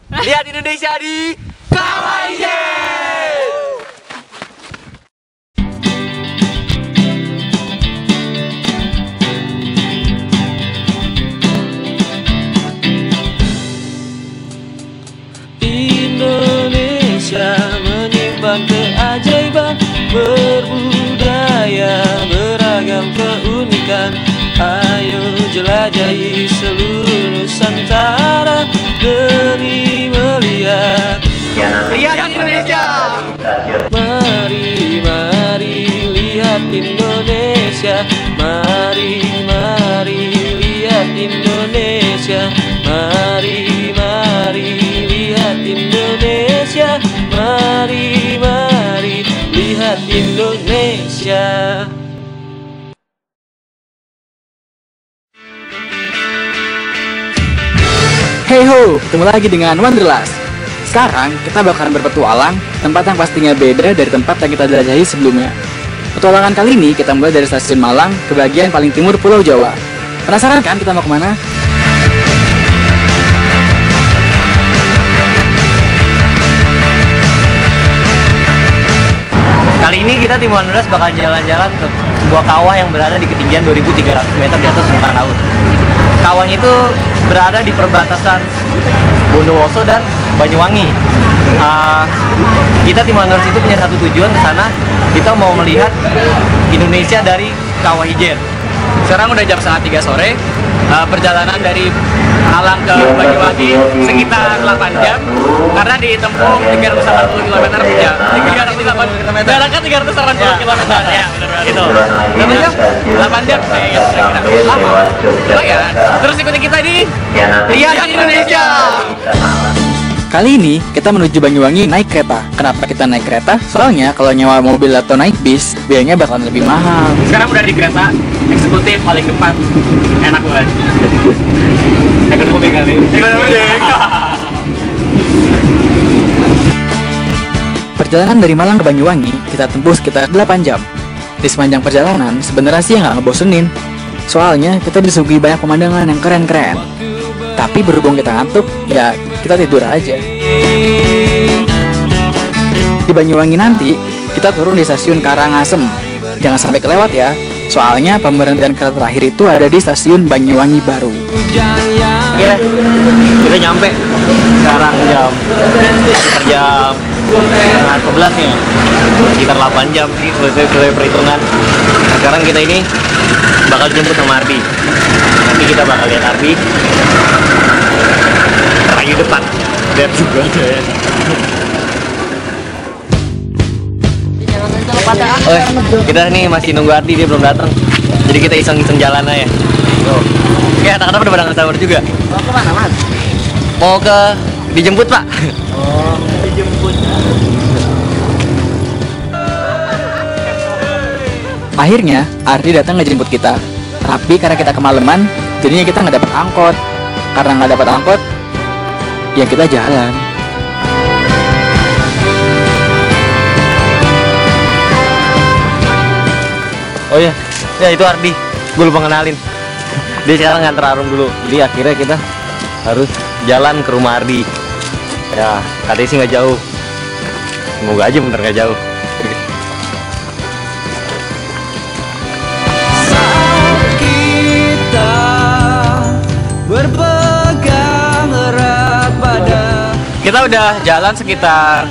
Lihat Indonesia di Kawaii. Indonesia menyimpan keajaiban, berbudaya, beragam keunikan. Ayo jelajahi seluruh Nusantara demi melihat. Lihat Indonesia. Mari, mari lihat Indonesia. Mari, mari lihat Indonesia. Mari, mari lihat Indonesia. Mari, mari lihat Indonesia. Hey ho, ketemu lagi dengan Wanderlust. Sekarang kita bakalan berpetualang tempat yang pastinya beda dari tempat yang kita jelajahi sebelumnya. Petualangan kali ini kita mulai dari stasiun Malang ke bagian paling timur Pulau Jawa. Penasaran kan kita mau kemana? Kali ini kita tim Wanderlust bakal jalan-jalan ke sebuah kawah yang berada di ketinggian 2.300 meter di atas permukaan laut. Kawahnya itu berada di perbatasan Bondowoso dan Banyuwangi. Kita tim Wanderlust itu punya satu tujuan ke sana. Kita mau melihat Indonesia dari Kawah Ijen. Sekarang udah jam setengah 3 sore. Perjalanan dari Malang ke Banyuwangi sekitar 8 jam karena ditempuh 380 km per jam. 380 km. Jaraknya 380 km ya, benar itu. Berapa jam? 8 jam kira-kira. Lama. Ya. Terus ikuti kita di Lihat Indonesia. Kali ini kita menuju Banyuwangi naik kereta. Kenapa kita naik kereta? Soalnya kalau nyewa mobil atau naik bis, biayanya bakalan lebih mahal. Sekarang udah di kereta eksekutif paling depan. Enak banget. Ekonomi kali. Ekonomi. Perjalanan dari Malang ke Banyuwangi kita tempuh sekitar 8 jam. Di sepanjang perjalanan sebenarnya sih nggak ngebosenin. Soalnya kita disuguhi banyak pemandangan yang keren-keren. Tapi berhubung kita ngantuk, ya kita tidur aja. Di Banyuwangi nanti, kita turun di stasiun Karangasem. Jangan sampai kelewat ya, soalnya pemberhentian kereta terakhir itu ada di stasiun Banyuwangi Baru. Oke, kita nyampe sekarang jam 11 nih, sekitar 8 jam sih sesuai perhitungan. Nah, sekarang kita ini bakal jemput sama Ardi. Nanti kita bakal lihat Ardi rayu depan. Lihat juga deh. Kita nih masih nunggu Ardi, dia belum datang. Jadi kita iseng-iseng jalan aja. Oke, anak-anak udah pada nggak sabar juga. Mau ke mana, Mas? Mau ke dijemput, Pak. Oh, dijemput. Akhirnya, Ardi datang ngejemput kita. Tapi karena kita kemalaman, jadinya kita nggak dapat angkot. Karena nggak dapat angkot, ya kita jalan. Oh iya, ya itu Ardi. Gue lupa ngenalin. Dia sekarang nganter Arum dulu. Jadi akhirnya kita harus jalan ke rumah Ardi. Ya, katanya sih nggak jauh. Semoga aja bener nggak jauh. Kita udah jalan sekitar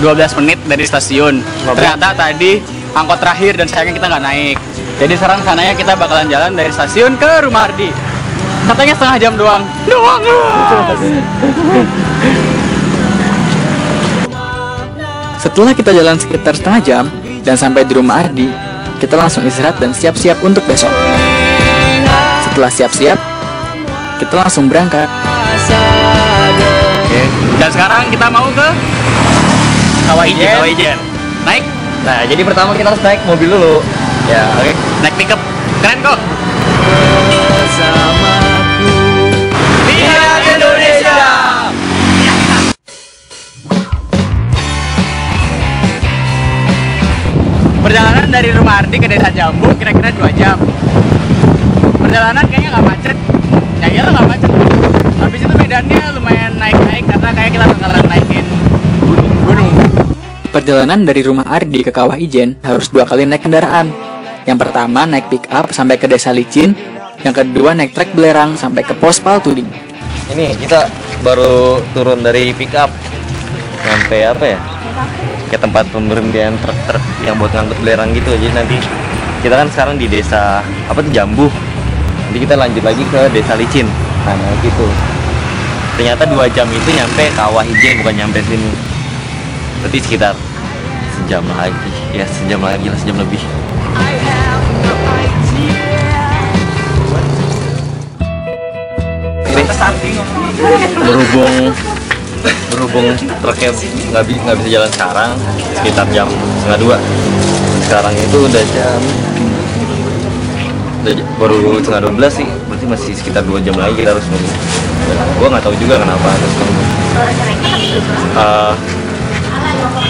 12 menit dari stasiun. Ternyata tadi angkot terakhir dan sayangnya kita nggak naik. Jadi sekarang sananya kita bakalan jalan dari stasiun ke rumah Ardi. Katanya setengah jam doang. Setelah kita jalan sekitar setengah jam dan sampai di rumah Ardi, kita langsung istirahat dan siap-siap untuk besok. Setelah siap-siap, kita langsung berangkat. Oke. Dan sekarang kita mau ke Kawah Ijen. Naik. Nah, jadi pertama kita harus naik mobil dulu. Ya, oke. Naik pickup. Keren kok. Lihat Indonesia. Perjalanan dari rumah Ardi ke Desa Jambu kira-kira 2 jam. Perjalanan kayaknya nggak macet. Ya iyalah nggak macet. Habis itu beda medannya lumayan naik-naik karena kayak kita bakalan naikin gunung. Perjalanan dari rumah Ardi ke Kawah Ijen harus 2 kali naik kendaraan. Yang pertama naik pick up sampai ke Desa Licin, yang kedua naik trek belerang sampai ke pos Paltuding. Ini kita baru turun dari pick up sampai apa ya? Ke tempat pemberhentian truk-truk yang buat ngangkut belerang gitu. Jadi nanti kita kan sekarang di desa apa tuh Jambu. Nanti kita lanjut lagi ke Desa Licin. Nah, gitu. Ternyata 2 jam itu nyampe Kawah Ijen, bukan nyampe sini. Berarti sekitar sejam lagi. Ya, sejam lagi lah, sejam lebih. Berhubung truknya nggak bisa jalan sekarang, sekitar jam 1:30. Sekarang itu udah baru 11:30 sih, berarti masih sekitar 2 jam lagi kita harus nunggu. Gua nggak tahu juga kenapa harus nunggu.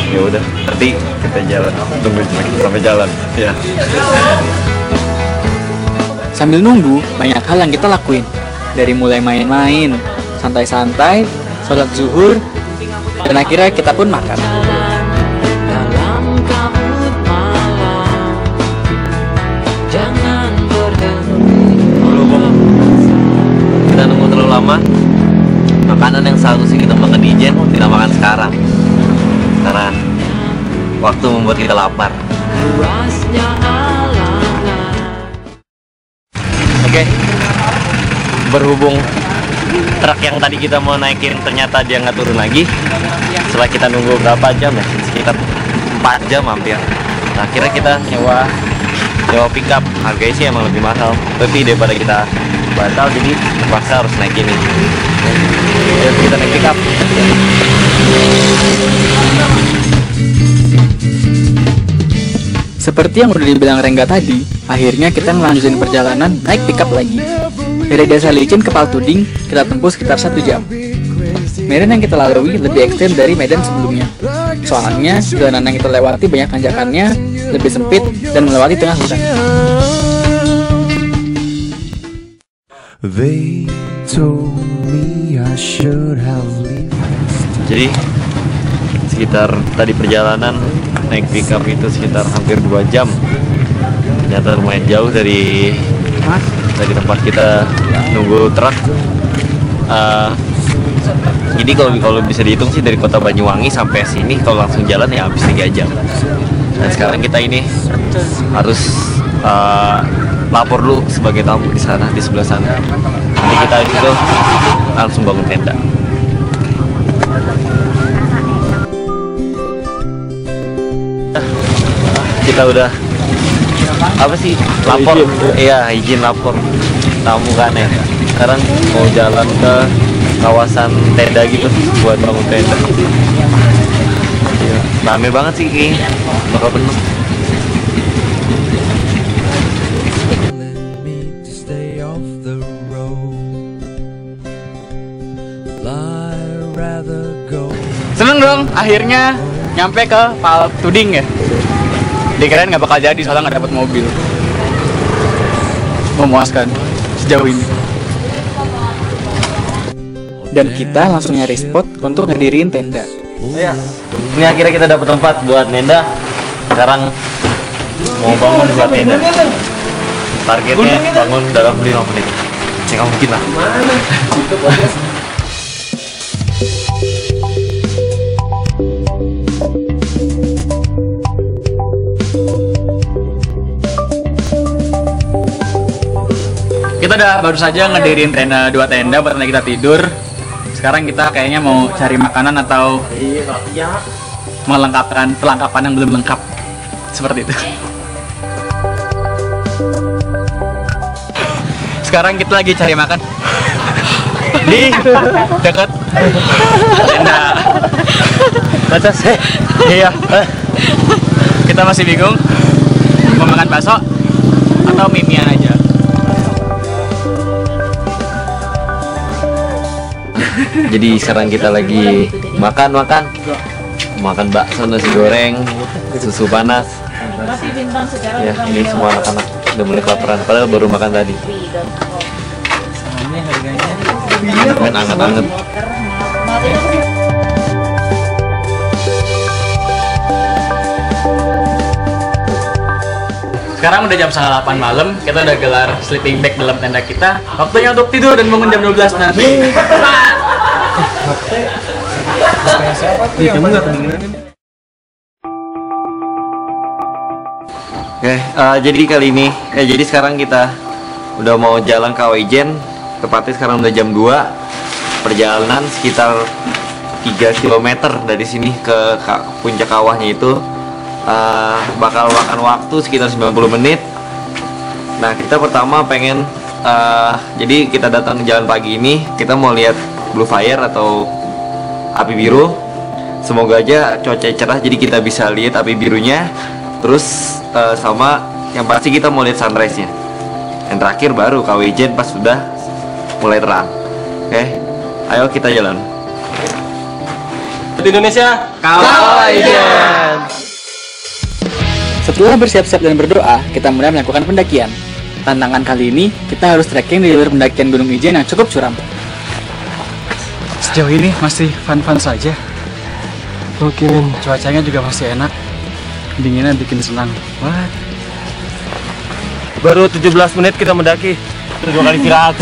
Ya udah, nanti kita jalan, tunggu sampai jalan. Ya. Sambil nunggu, banyak hal yang kita lakuin. Dari mulai main-main, santai-santai, sholat zuhur, dan akhirnya kita pun makan. Berhubung kita nunggu terlalu lama, makanan yang seharusnya kita makan di Ijen tidak makan sekarang karena waktu membuat kita lapar. Oke, berhubung truk yang tadi kita mau naikin ternyata dia nggak turun lagi. Setelah kita nunggu berapa jam ya, sekitar 4 jam hampir. Nah, akhirnya kita nyewa pickup. Harganya sih emang lebih mahal, tapi daripada kita batal jadi terpaksa harus naik ini. Jadi kita naik pickup. Seperti yang udah dibilang Rengga tadi, akhirnya kita ngelanjutin perjalanan naik pickup lagi. Dari Desa Licin ke Paltuding, kita tempuh sekitar 1 jam. Medan yang kita lalui lebih ekstrem dari medan sebelumnya. Soalnya, jalanan yang kita lewati banyak tanjakannya, lebih sempit, dan melewati tengah hutan. Jadi, sekitar tadi perjalanan naik pickup itu sekitar hampir 2 jam. Ternyata lumayan jauh dari tempat kita nunggu truk. Jadi kalau bisa dihitung sih dari kota Banyuwangi sampai sini kalau langsung jalan ya habis 3 jam. Dan sekarang kita ini harus lapor dulu sebagai tamu di sana, di sebelah sana. Nanti kita itu langsung bangun tenda. Kita udah apa sih lapor, iya izin lapor tamu kan ya. Sekarang mau jalan ke kawasan tenda gitu buat bangun tenda. Ya, rame banget sih kayaknya, bakal penuh. Seneng dong, akhirnya nyampe ke Paltuding ya. Dikirain nggak bakal jadi soalnya nggak dapat mobil. Memuaskan sejauh ini. Dan kita langsung nyari spot untuk ngedirin tenda. Ya, ini akhirnya kita dapat tempat buat tenda. Sekarang mau bangun buat tenda. Targetnya bangun dalam 5 menit. Ya nggak mungkin lah. Kita udah baru saja ngedirin tenda, 2 tenda buat kita tidur. Sekarang kita kayaknya mau cari makanan atau melengkapkan perlengkapan yang belum lengkap. Seperti itu. Sekarang kita lagi cari makan di dekat tenda. Batas, Iya. Kita masih bingung mau makan bakso atau mie-mian aja. Jadi sekarang kita lagi makan bakso, nasi goreng, susu panas. Ya, ini semua anak-anak udah mulai kelaparan, padahal baru makan tadi. nih harganya. Anget-anget. Sekarang udah jam 8 malam, kita udah gelar sleeping bag dalam tenda kita. Waktunya untuk tidur dan bangun jam 12 nanti. Oke, jadi kali ini, jadi sekarang kita udah mau jalan ke Awajen. Tepatnya sekarang udah jam 2. Perjalanan sekitar 3 km dari sini ke puncak kawahnya itu. Bakal makan waktu sekitar 90 menit. Nah, kita pertama pengen jadi kita datang jalan pagi ini, kita mau lihat blue fire atau api biru. Semoga aja cuaca cerah jadi kita bisa lihat api birunya. Terus sama yang pasti kita mau lihat sunrise-nya. Yang terakhir baru Kawijen pas sudah mulai terang. Oke, ayo kita jalan. Di Indonesia, Kawijen. Setelah bersiap-siap dan berdoa, kita mulai melakukan pendakian. Tantangan kali ini, kita harus trekking di jalur pendakian Gunung Ijen yang cukup curam. Sejauh ini masih fun-fun saja. oke men. Cuacanya juga masih enak. Dinginnya bikin senang. What? Baru 17 menit kita mendaki. 2 kali istirahat.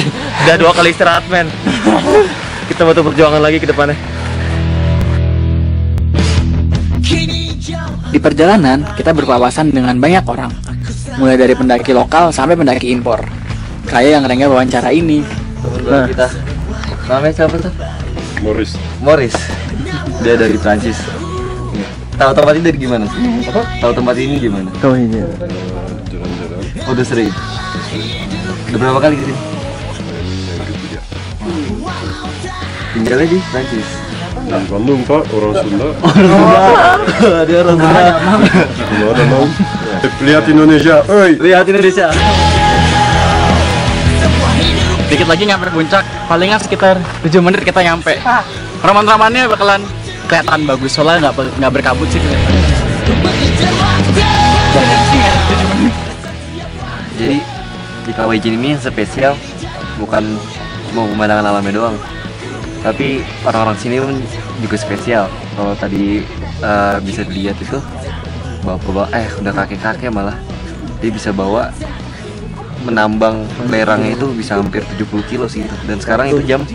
Udah 2 kali istirahat men. Kita butuh perjuangan lagi ke depannya. Di perjalanan, kita berpapasan dengan banyak orang. Mulai dari pendaki lokal sampai pendaki impor. Kayak yang Rengga wawancara ini. Nah, kita namanya siapa tuh? Morris. Dia dari Prancis. Tahu tempat ini dari gimana sih? Tahu tempat ini gimana? Oh ini. Oh, udah sering. Udah berapa kali kesini? Tinggalnya di Prancis. Bandung Pak, orang Sunda. Dia orang Sunda. Gimana mau? Lihat Indonesia, oi. Lihat Indonesia. Dikit lagi nyampe puncak, palingan sekitar 7 menit kita nyampe. Roman-romannya bakalan kelihatan bagus, soalnya nggak berkabut sih kelihatan. Jadi di Kawijen ini yang spesial bukan mau pemandangan alamnya doang, tapi orang-orang sini pun juga spesial. Kalau tadi bisa dilihat itu bawa udah kakek-kakek malah dia bisa bawa menambang lerangnya itu bisa hampir 70 kilo sih itu. Dan sekarang itu jam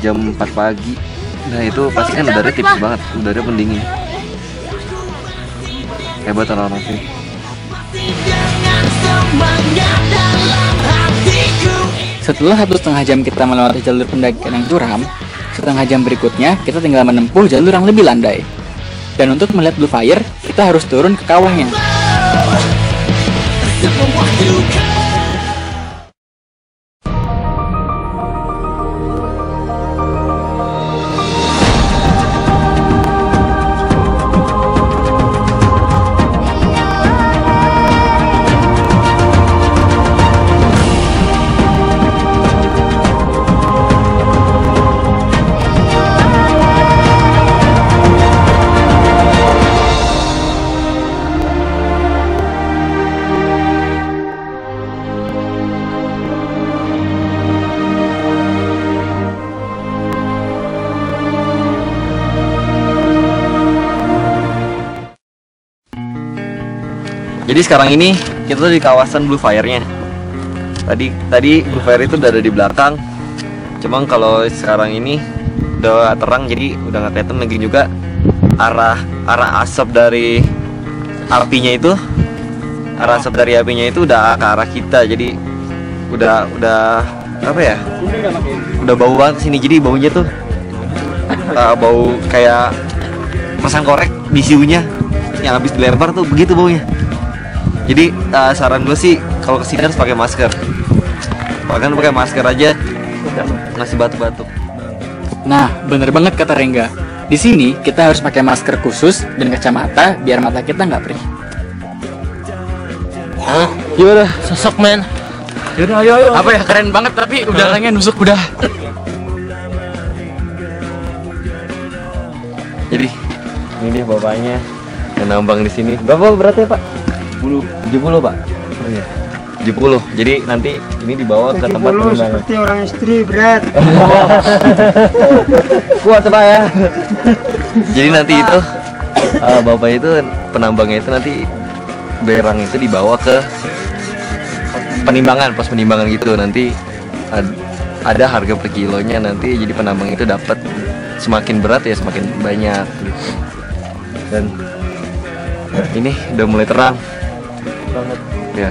4 pagi. Nah itu pasti kan udaranya tipis banget, udaranya pendingin. Hebat orang-orang sini. Setelah 1,5 jam kita melewati jalur pendakian yang curam, setengah jam berikutnya kita tinggal menempuh jalur yang lebih landai. Dan untuk melihat blue fire, kita harus turun ke kawahnya. Jadi sekarang ini kita di kawasan Blue Fire-nya. Tadi Blue Fire itu udah ada di belakang. Cuma kalau sekarang ini udah terang jadi udah nggak kelihatan lagi juga arah asap dari apinya itu. Arah asap dari apinya itu udah ke arah kita. Jadi udah apa ya? Udah bau banget sini. Jadi baunya tuh bau kayak masang korek di siunya yang habis dilempar tuh begitu baunya. Jadi saran gue sih kalau kesini harus pakai masker. Bahkan pakai masker aja masih batuk-batuk. Nah, bener banget kata Rengga. Di sini kita harus pakai masker khusus dan kacamata biar mata kita nggak perih. Gimana? Sosok men. Yaudah, ayo. Apa ya, keren banget tapi udaranya nusuk udah. Jadi ini dia bapaknya yang nambang di sini. Berapa beratnya Pak? 70 Pak. Oh iya. 70. Jadi nanti ini dibawa ke tempat penimbangan. Seperti orang istri berat. Kuat Pak ya. Jadi nanti itu Bapak itu penambangnya itu nanti berang itu dibawa ke penimbangan, pos penimbangan gitu. Nanti ada harga per kilonya nanti, jadi penambang itu dapat semakin berat ya semakin banyak. Dan ini udah mulai terang banget ya.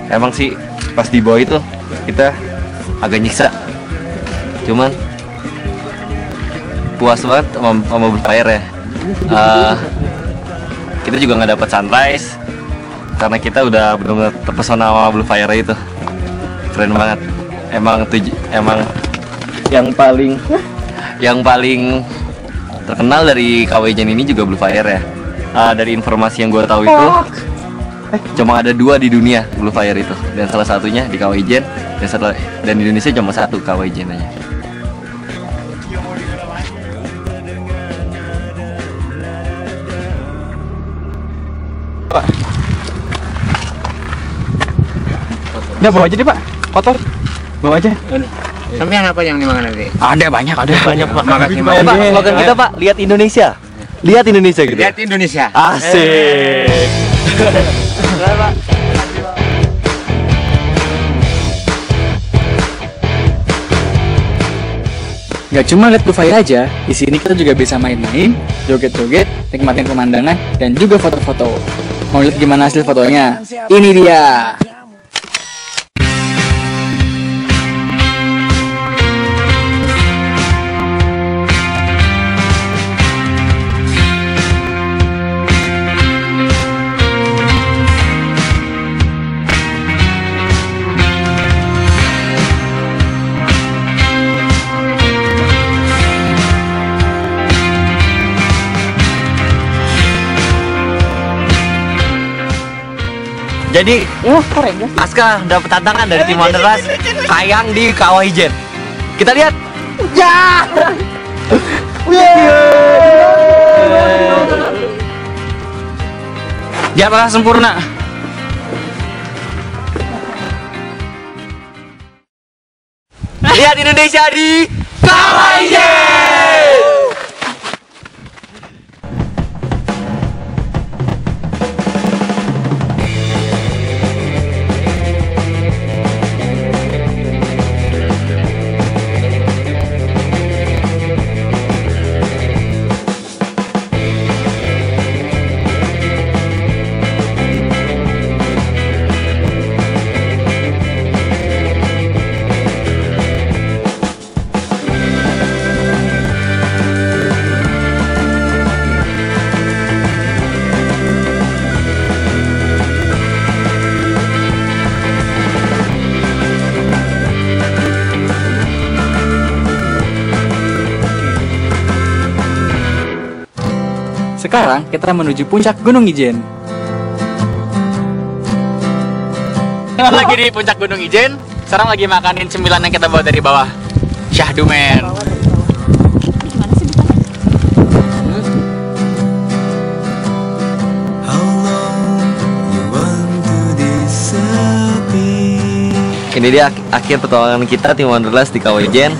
Emang sih pas di bawah itu kita agak nyiksa, cuman puas banget sama Blue Fire ya. Kita juga nggak dapat sunrise karena kita udah benar-benar terpesona sama Blue Fire itu. Keren banget. Emang yang paling terkenal dari KW Ijen ini juga Blue Fire ya. Dari informasi yang gue tahu itu cuma ada 2 di dunia Blue Fire itu, dan salah satunya di KW Ijen, dan di Indonesia cuma 1 KW Ijen aja. Udah bawa aja deh Pak, kotor. Bawa aja. Sampean apa yang dimakan nanti? Ada banyak Pak. Makasih Pak, slogan kita Pak, lihat Indonesia. Lihat Indonesia gitu. Lihat Indonesia. Asik. Gak cuma lihat Blue Fire aja, di sini kita juga bisa main-main, joget-joget, nikmatin pemandangan, dan juga foto-foto. Mau lihat gimana hasil fotonya? Ini dia. Jadi, Aska dapat tantangan dari tim Wanderlust kayang di Kawah Ijen. Kita lihat. Ya. Dia apakah sempurna? Lihat Indonesia di Kawah Ijen. Sekarang kita menuju puncak Gunung Ijen. Lagi di puncak Gunung Ijen, sekarang lagi makanin cemilan yang kita bawa dari bawah. Syahdumen. Ini dia akhir petualangan kita tim Wanderlust di Kawah Ijen.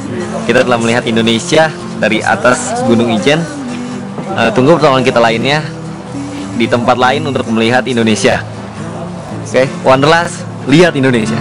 Kita telah melihat Indonesia dari atas Gunung Ijen. Tunggu petualangan kita lainnya di tempat lain untuk melihat Indonesia. Oke, Wanderlust, lihat Indonesia.